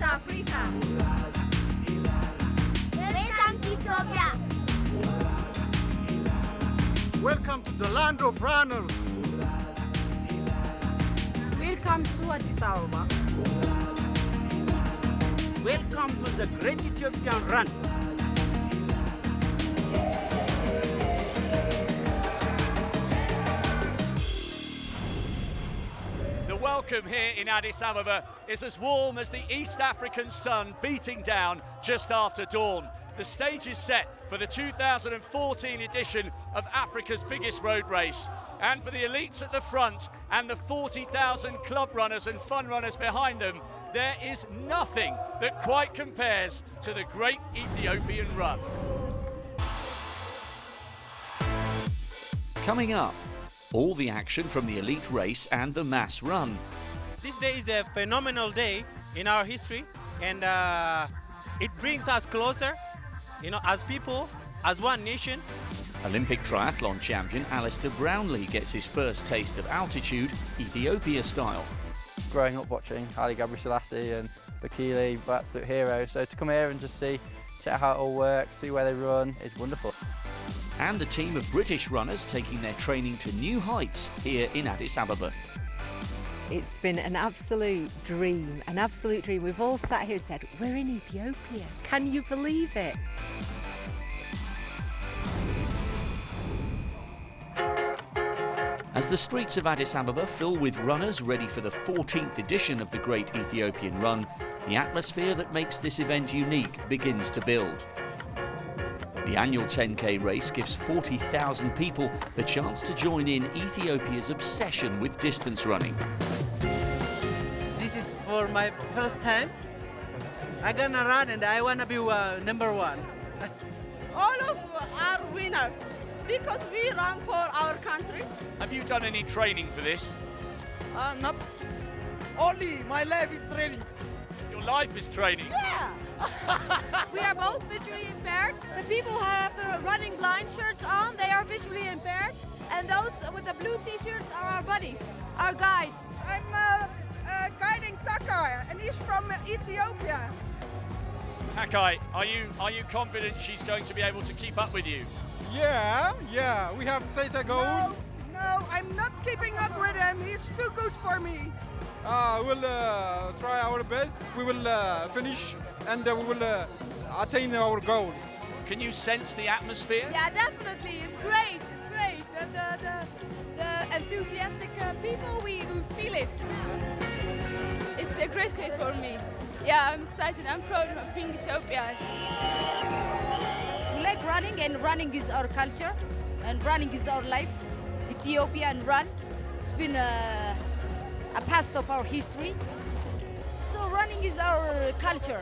Africa. Welcome to Ethiopia. Welcome to the land of runners. Welcome to Addis Ababa. Welcome to the Great Ethiopian Run. The welcome here in Addis Ababa is as warm as the East African sun beating down just after dawn. The stage is set for the 2014 edition of Africa's biggest road race. And for the elites at the front and the 40,000 club runners and fun runners behind them, there is nothing that quite compares to the Great Ethiopian Run. Coming up, all the action from the elite race and the mass run. This day is a phenomenal day in our history, and it brings us closer, as people, as one nation. Olympic triathlon champion Alistair Brownlee gets his first taste of altitude, Ethiopia style. Growing up watching Haile Selassie and Bekele, absolute heroes, so to come here and just see how it all works, see where they run, is wonderful. And the team of British runners taking their training to new heights here in Addis Ababa. It's been an absolute dream, an absolute dream. We've all sat here and said, we're in Ethiopia. Can you believe it? As the streets of Addis Ababa fill with runners ready for the 14th edition of the Great Ethiopian Run, the atmosphere that makes this event unique begins to build. The annual 10K race gives 40,000 people the chance to join in Ethiopia's obsession with distance running. This is for my first time. I'm gonna run and I wanna be number one. All of our winners, because we run for our country. Have you done any training for this? Not only my life is training. Your life is training? Yeah! We are both visually impaired. The people who have the running blind shirts on, they are visually impaired. And those with the blue t-shirts are our buddies, our guides. I'm guiding Takai, and he's from Ethiopia. Takai, are you confident she's going to be able to keep up with you? Yeah, we have set a goal. No, I'm not keeping up with him. He's too good for me. We'll try our best. We will finish and we will attain our goals. Can you sense the atmosphere? Yeah, definitely. It's great. It's great. The enthusiastic people, we feel it. It's a great day for me. Yeah, I'm excited. I'm proud of being Ethiopian. We like running, and running is our culture, and running is our life. Ethiopian Run. It's been a past of our history. So running is our culture.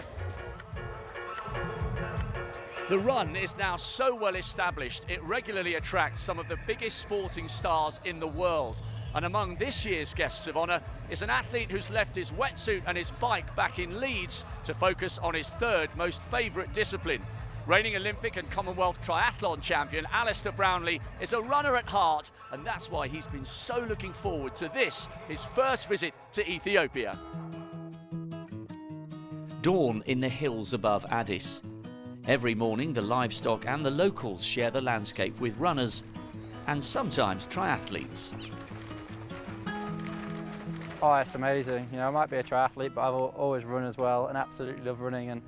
The run is now so well established, it regularly attracts some of the biggest sporting stars in the world. And among this year's guests of honour is an athlete who's left his wetsuit and his bike back in Leeds to focus on his third most favourite discipline. Reigning Olympic and Commonwealth triathlon champion Alistair Brownlee is a runner at heart, and that's why he's been so looking forward to this, his first visit to Ethiopia. Dawn in the hills above Addis. Every morning the livestock and the locals share the landscape with runners and sometimes triathletes. Oh, it's amazing. I might be a triathlete, but I've always run as well and absolutely love running. And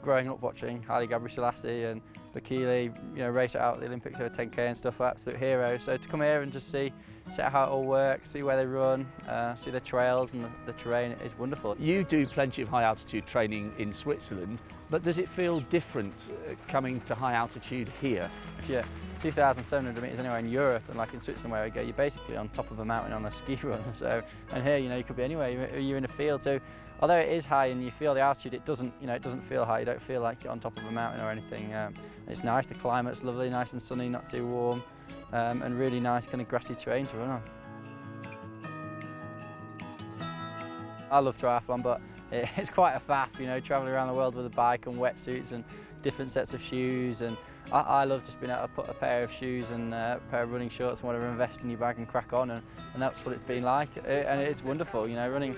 growing up watching Haile Selassie and Bekele, race out at the Olympics over 10K and stuff, absolute heroes. So to come here and just see how it all works, see where they run, see the trails and the terrain is wonderful. You do plenty of high altitude training in Switzerland, but does it feel different coming to high altitude here? If you're 2,700 metres anywhere in Europe, and like in Switzerland where we go, you're basically on top of a mountain on a ski run. So, and here, you could be anywhere. You're in a field. So, although it is high and you feel the altitude, it doesn't feel high. You don't feel like you're on top of a mountain or anything. It's nice. The climate's lovely, nice and sunny, not too warm, and really nice kind of grassy terrain to run on. I love triathlon, but it's quite a faff, travelling around the world with a bike and wetsuits and different sets of shoes. And I love just being able to put a pair of shoes and a pair of running shorts and whatever, invest in your bag and crack on, and that's what it's been like. And it's wonderful, running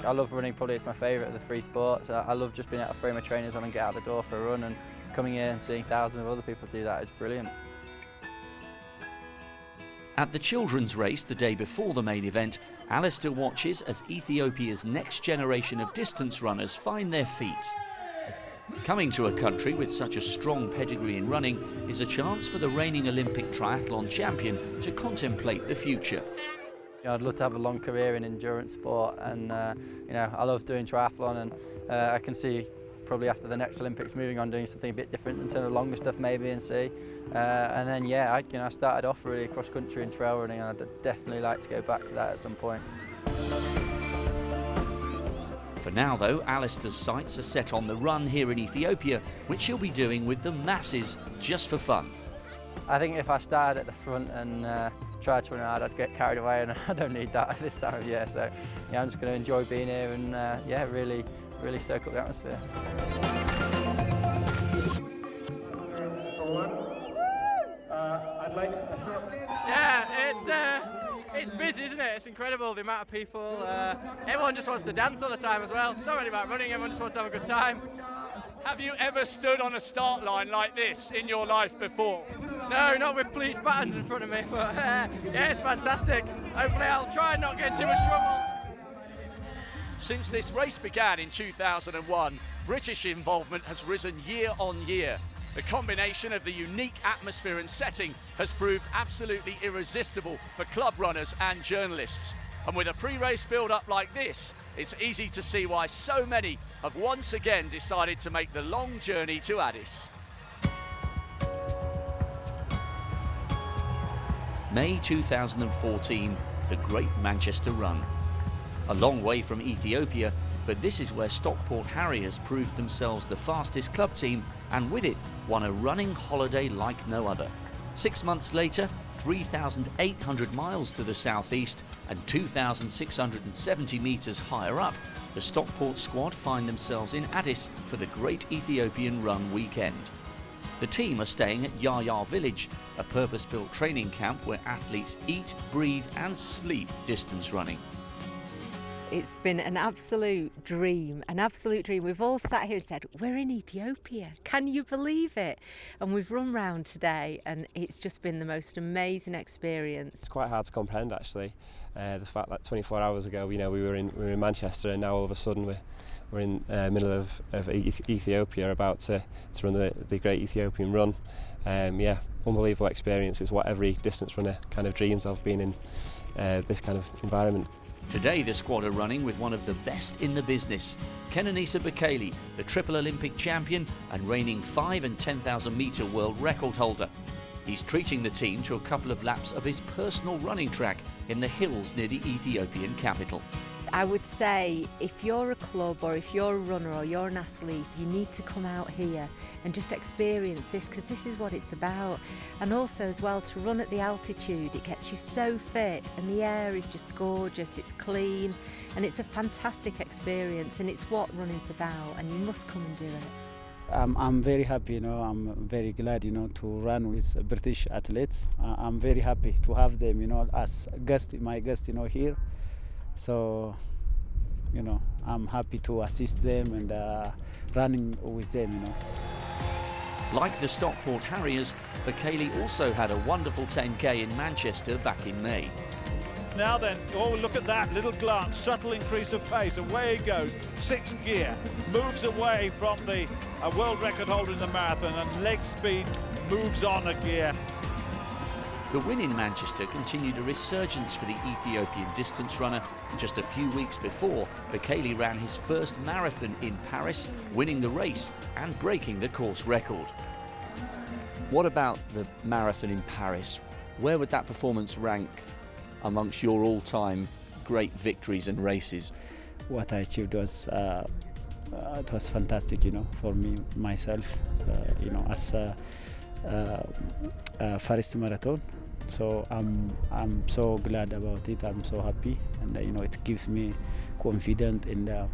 I love running, probably it's my favourite of the three sports. I love just being able to throw my trainers on and get out the door for a run, and coming here and seeing thousands of other people do that is brilliant. At the children's race the day before the main event, Alistair watches as Ethiopia's next generation of distance runners find their feet. Coming to a country with such a strong pedigree in running is a chance for the reigning Olympic triathlon champion to contemplate the future. I'd love to have a long career in endurance sport, and I love doing triathlon, and I can see probably after the next Olympics moving on doing something a bit different in terms of longer stuff maybe, and see. And then I started off really cross country and trail running, and I'd definitely like to go back to that at some point. For now though, Alistair's sights are set on the run here in Ethiopia, which he'll be doing with the masses just for fun. I think if I started at the front and tried to run hard, I'd get carried away, and I don't need that at this time of year. So I'm just going to enjoy being here and really soak up the atmosphere. Yeah, it's busy, isn't it? It's incredible, the amount of people. Everyone just wants to dance all the time as well. It's not really about running, everyone just wants to have a good time. Have you ever stood on a start line like this in your life before? No, not with police buttons in front of me, but yeah, it's fantastic. Hopefully I'll try and not get in too much trouble. Since this race began in 2001, British involvement has risen year on year. The combination of the unique atmosphere and setting has proved absolutely irresistible for club runners and journalists. And with a pre-race build-up like this, it's easy to see why so many have once again decided to make the long journey to Addis. May 2014, the Great Manchester Run. A long way from Ethiopia, but this is where Stockport Harriers proved themselves the fastest club team, and with it won a running holiday like no other. 6 months later, 3,800 miles to the southeast and 2,670 metres higher up, the Stockport squad find themselves in Addis for the Great Ethiopian Run weekend. The team are staying at Yaya Village, a purpose-built training camp where athletes eat, breathe and sleep distance running. It's been an absolute dream, an absolute dream. We've all sat here and said, we're in Ethiopia, can you believe it? And we've run round today and it's just been the most amazing experience. It's quite hard to comprehend actually, the fact that 24 hours ago, we were in Manchester, and now all of a sudden we're in the middle of Ethiopia about to run the Great Ethiopian Run. Unbelievable experience. It's what every distance runner kind of dreams of, being in this kind of environment. Today the squad are running with one of the best in the business, Kenenisa Bekele, the triple Olympic champion and reigning 5 and 10,000 metre world record holder. He's treating the team to a couple of laps of his personal running track in the hills near the Ethiopian capital. I would say if you're a club or if you're a runner or you're an athlete, you need to come out here and just experience this, because this is what it's about. And also as well, to run at the altitude, it gets you so fit, and the air is just gorgeous, it's clean, and it's a fantastic experience, and it's what running's about, and you must come and do it. I'm very happy, I'm very glad, to run with British athletes. I'm very happy to have them, as my guest, here. So, I'm happy to assist them and running with them, Like the Stockport Harriers, Bekele also had a wonderful 10K in Manchester back in May. Now then, look at that little glance, subtle increase of pace, away it goes, 6th gear, moves away from the world record holder in the marathon, and leg speed moves on a gear. The win in Manchester continued a resurgence for the Ethiopian distance runner. Just a few weeks before, Bekele ran his first marathon in Paris, winning the race and breaking the course record. What about the marathon in Paris? Where would that performance rank amongst your all-time great victories and races? What I achieved was it was fantastic, for me, myself, as first marathon. So I'm so glad about it. I'm so happy, and it gives me confidence and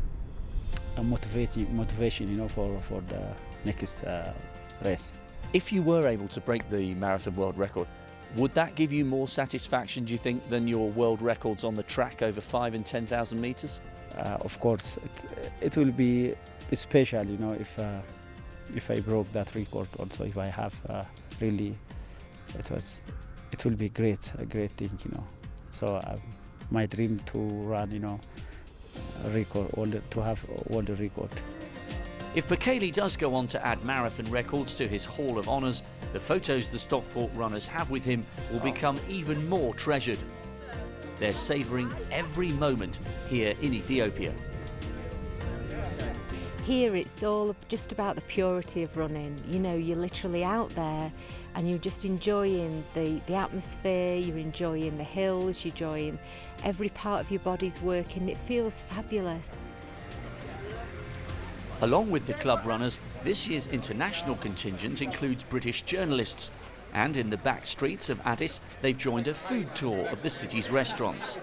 motivation, for the next race. If you were able to break the marathon world record, would that give you more satisfaction, do you think, than your world records on the track over 5 and 10,000 metres? of course, it will be special, you know, if I broke that record. Also, if I have really, it will be a great thing, you know. So my dream to run, you know, to have all the record. If Bekele does go on to add marathon records to his Hall of Honours, the photos the Stockport runners have with him will become even more treasured. They're savouring every moment here in Ethiopia. Here it's all just about the purity of running. You know, you're literally out there and you're just enjoying the atmosphere, you're enjoying the hills, you're enjoying every part of your body's working. It feels fabulous. Along with the club runners, this year's international contingent includes British journalists. And in the back streets of Addis, they've joined a food tour of the city's restaurants.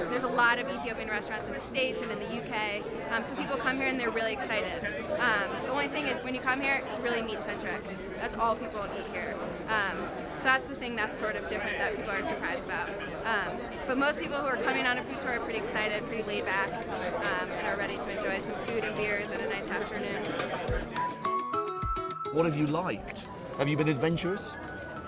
There's a lot of Ethiopian restaurants in the States and in the UK, so people come here and they're really excited. The only thing is when you come here, it's really meat-centric. That's all people eat here. So that's the thing that's sort of different that people are surprised about. But most people who are coming on a food tour are pretty excited, pretty laid back, and are ready to enjoy some food and beers and a nice afternoon. What have you liked? Have you been adventurous?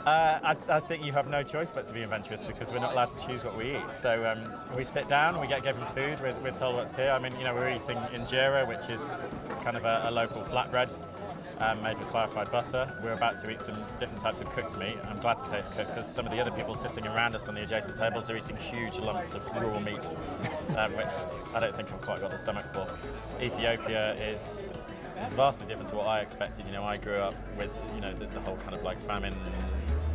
I think you have no choice but to be adventurous because we're not allowed to choose what we eat. So we sit down, we get given food, we're told what's here. I mean, you know, we're eating injera, which is kind of a local flatbread made with clarified butter. We're about to eat some different types of cooked meat. I'm glad to say it's cooked because some of the other people sitting around us on the adjacent tables are eating huge lumps of raw meat, which I don't think I've quite got the stomach for. Ethiopia is vastly different to what I expected. You know, I grew up with, you know, the whole kind of like famine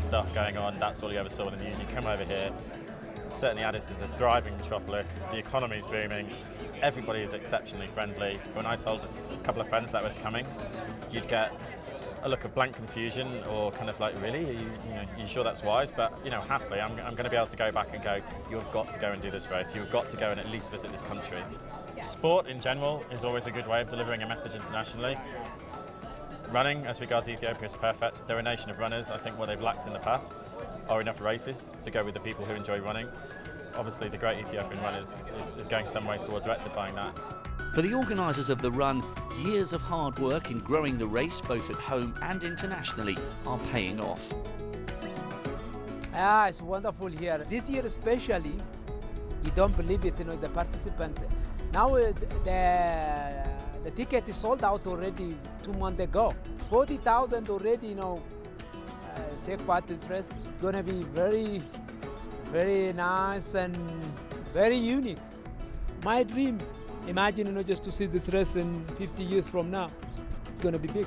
stuff going on. That's all you ever saw in the news. You come over here, certainly Addis is a thriving metropolis. The economy's booming. Everybody is exceptionally friendly. When I told a couple of friends that was coming, you'd get a look of blank confusion or kind of like, really? Are you sure that's wise? But, you know, happily, I'm going to be able to go back and go, you've got to go and do this race. You've got to go and at least visit this country. Sport in general is always a good way of delivering a message internationally. Running, as regards Ethiopia, is perfect. They're a nation of runners. I think what they've lacked in the past are enough races to go with the people who enjoy running. Obviously, the Great Ethiopian Run is going some way towards rectifying that. For the organisers of the run, years of hard work in growing the race, both at home and internationally, are paying off. It's wonderful here. This year especially, you don't believe it, you know, the participant. Now the ticket is sold out already 2 months ago. 40,000 already, you know, take part in this race. It's gonna be very, very nice and very unique. My dream, imagine, you know, just to see this race in 50 years from now. It's gonna be big.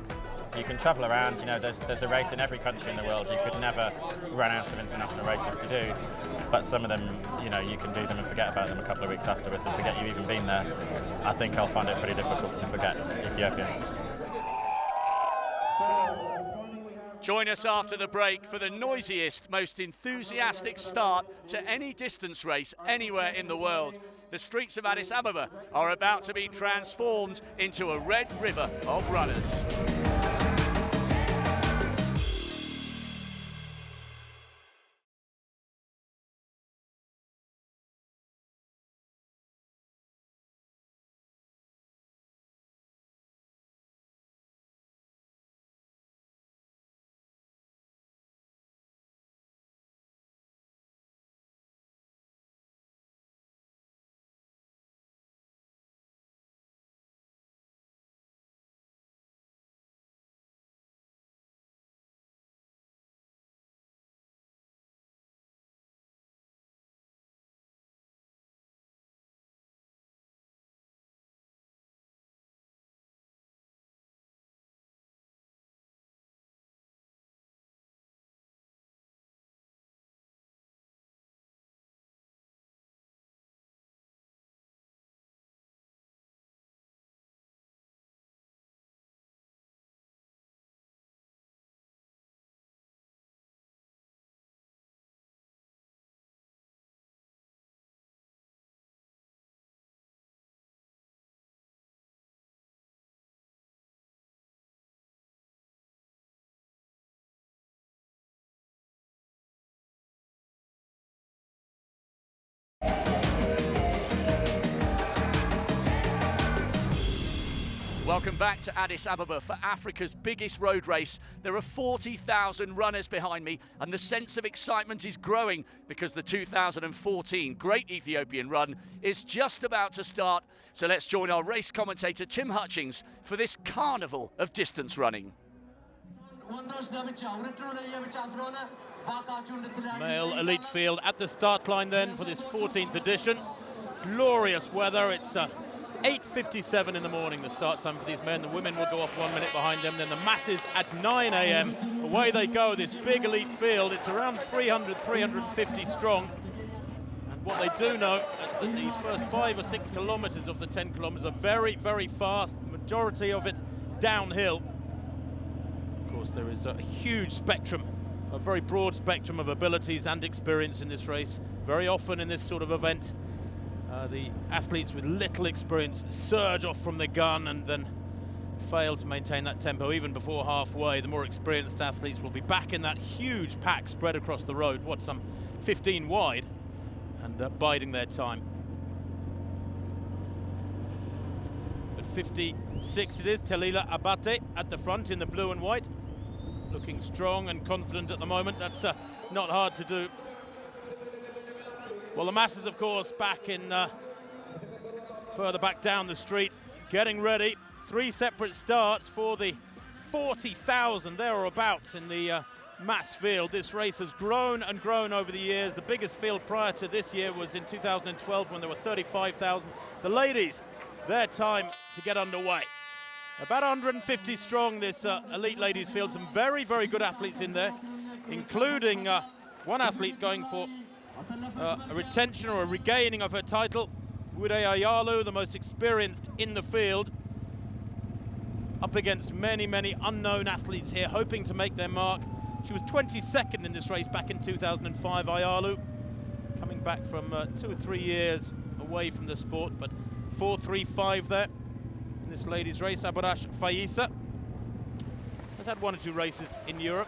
You can travel around, you know, there's a race in every country in the world. You could never run out of international races to do, but some of them, you know, you can do them and forget about them a couple of weeks afterwards and forget you've even been there. I think I'll find it pretty difficult to forget Ethiopia. Join us after the break for the noisiest, most enthusiastic start to any distance race anywhere in the world. The streets of Addis Ababa are about to be transformed into a red river of runners. Welcome back to Addis Ababa for Africa's biggest road race. There are 40,000 runners behind me, and the sense of excitement is growing because the 2014 Great Ethiopian Run is just about to start. So let's join our race commentator Tim Hutchings for this carnival of distance running. Male elite field at the start line then for this 14th edition. Glorious weather. It's 8:57 in the morning, the start time for these men. The women will go off 1 minute behind them. Then the masses at 9 a.m. Away they go, this big elite field. It's around 300, 350 strong. And what they do know is that these first 5 or 6 kilometers of the 10 kilometers are very, very fast. Majority of it downhill. Of course, there is a huge spectrum, a very broad spectrum of abilities and experience in this race. Very often in this sort of event, the athletes with little experience surge off from the gun and then fail to maintain that tempo even before halfway. The more experienced athletes will be back in that huge pack spread across the road, some 15 wide, and biding their time. At 56 it is, Telila Abate at the front in the blue and white. Looking strong and confident at the moment. That's not hard to do. Well, the masses, of course, back in further back down the street, getting ready. 3 separate starts for the 40,000 thereabouts in the mass field. This race has grown and grown over the years. The biggest field prior to this year was in 2012 when there were 35,000. The ladies, their time to get underway. About 150 strong, this elite ladies field. Some very, very good athletes in there, including one athlete going for a retention or a regaining of her title. Wude Ayalu, the most experienced in the field, up against many, many unknown athletes here, hoping to make their mark. She was 22nd in this race back in 2005, Ayalu, coming back from 2 or 3 years away from the sport, but 4:35 there in this ladies' race. Abarash Faisa has had 1 or 2 races in Europe.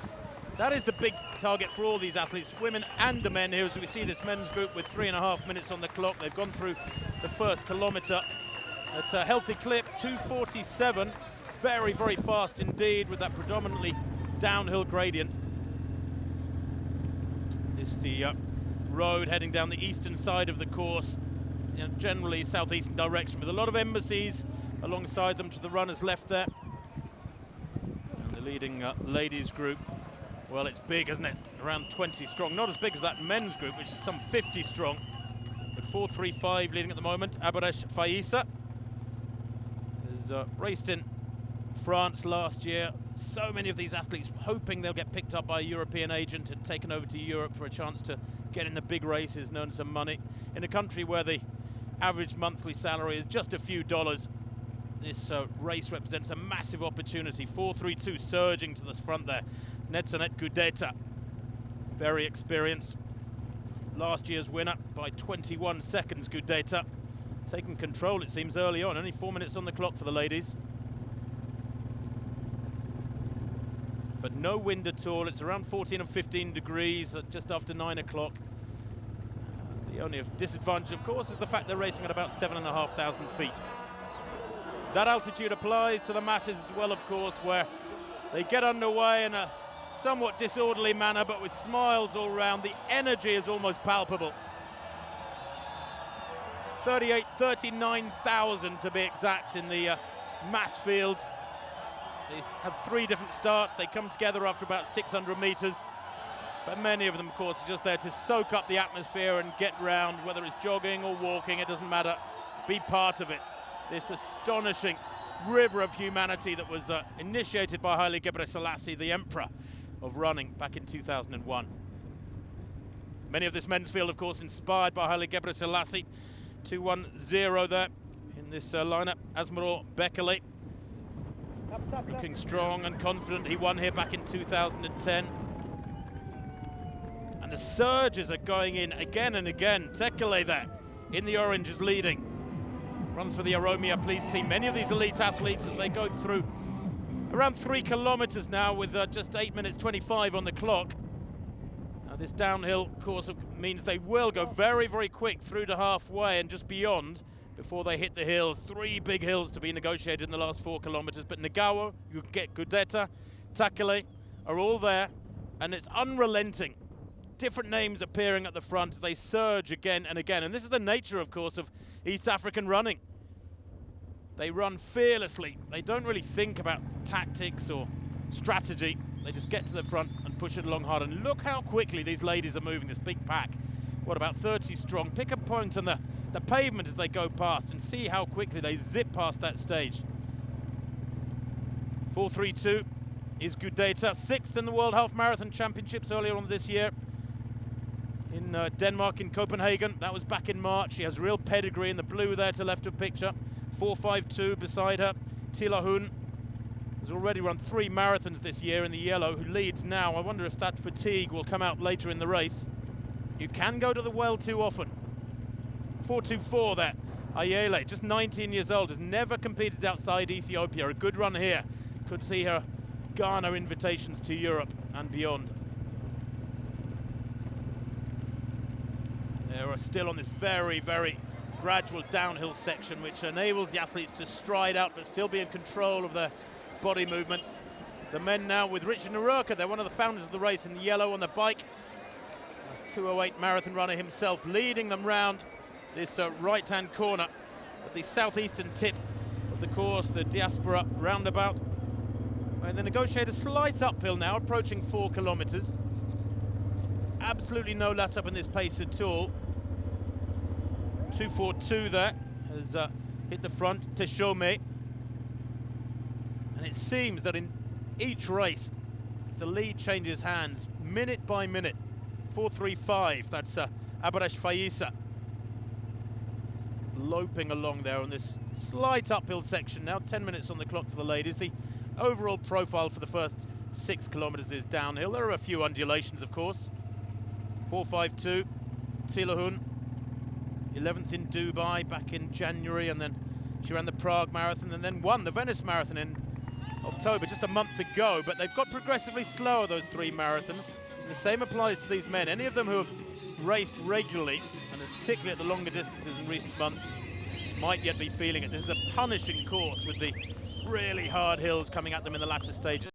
That is the big target for all these athletes, women and the men here. As we see this men's group with 3.5 minutes on the clock. They've gone through the first kilometre at a healthy clip, 2:47. Very, very fast indeed with that predominantly downhill gradient. This is the road heading down the eastern side of the course, generally southeastern direction, with a lot of embassies alongside them to the runners left there. And the leading ladies group, well, it's big, isn't it? Around 20 strong. Not as big as that men's group, which is some 50 strong. But 4:35 leading at the moment. Abarash Faisa has raced in France last year. So many of these athletes hoping they'll get picked up by a European agent and taken over to Europe for a chance to get in the big races and earn some money. In a country where the average monthly salary is just a few dollars, this race represents a massive opportunity. 4:32 surging to the front there. Netzanet Gudeta, very experienced. Last year's winner by 21 seconds, Gudeta. Taking control, it seems, early on. Only 4 minutes on the clock for the ladies. But no wind at all. It's around 14 and 15 degrees just after 9 o'clock. The only disadvantage, of course, is the fact they're racing at about 7,500 feet. That altitude applies to the masses as well, of course, where they get underway in a somewhat disorderly manner, but with smiles all round. The energy is almost palpable. 39,000 to be exact in the mass fields. They have 3 different starts. They come together after about 600 meters. But many of them, of course, are just there to soak up the atmosphere and get round, whether it's jogging or walking, it doesn't matter. Be part of it. This astonishing river of humanity that was initiated by Haile Gebrselassie, the emperor of running, back in 2001. Many of this men's field, of course, inspired by Haile Gebrselassie. 2-1-0 there in this lineup. Asmaro Bekele, looking strong and confident. He won here back in 2010. And the surges are going in again and again. Tekele there in the orange is leading. Runs for the Oromia Police team. Many of these elite athletes, as they go through around 3 kilometers now with just 8 minutes 25 on the clock. This downhill course means they will go very, very quick through to halfway and just beyond before they hit the hills. 3 big hills to be negotiated in the last 4 kilometers, but Negawa, you get Gudeta, Takele are all there, and it's unrelenting. Different names appearing at the front as they surge again and again, and this is the nature, of course, of East African running. They run fearlessly. They don't really think about tactics or strategy. They just get to the front and push it along hard. And look how quickly these ladies are moving, this big pack. What, about 30 strong? Pick a point on the pavement as they go past and see how quickly they zip past that stage. 4:32 is Gudeta, 6th in the World Half Marathon Championships earlier on this year in Denmark, in Copenhagen. That was back in March. She has real pedigree in the blue there to left of picture. 4:52 beside her, Tila Hun has already run 3 marathons this year in the yellow, who leads now. I wonder if that fatigue will come out later in the race. You can go to the well too often. 4:24 there. Ayele, just 19 years old, has never competed outside Ethiopia. A good run here. Could see her garner invitations to Europe and beyond. They are still on this very, very gradual downhill section, which enables the athletes to stride out but still be in control of their body movement. The men now with Richard Narurka, they're one of the founders of the race, in the yellow on the bike. A 2:08 marathon runner himself, leading them round this right-hand corner at the southeastern tip of the course, the Diaspora roundabout. And they negotiate a slight uphill now, approaching 4 kilometers. Absolutely no let up in this pace at all. 2:42 there has hit the front, Teshome. And it seems that in each race, the lead changes hands minute by minute. 4:35, that's Abarash Faisa loping along there on this slight uphill section now. 10 minutes on the clock for the ladies. The overall profile for the first 6 kilometers is downhill. There are a few undulations, of course. 4:52, Tila Hun, 11th in Dubai back in January, and then she ran the Prague Marathon and then won the Venice Marathon in October, just a month ago. But they've got progressively slower, those 3 marathons. And the same applies to these men. Any of them who have raced regularly, and particularly at the longer distances in recent months, might yet be feeling it. This is a punishing course with the really hard hills coming at them in the latter stages.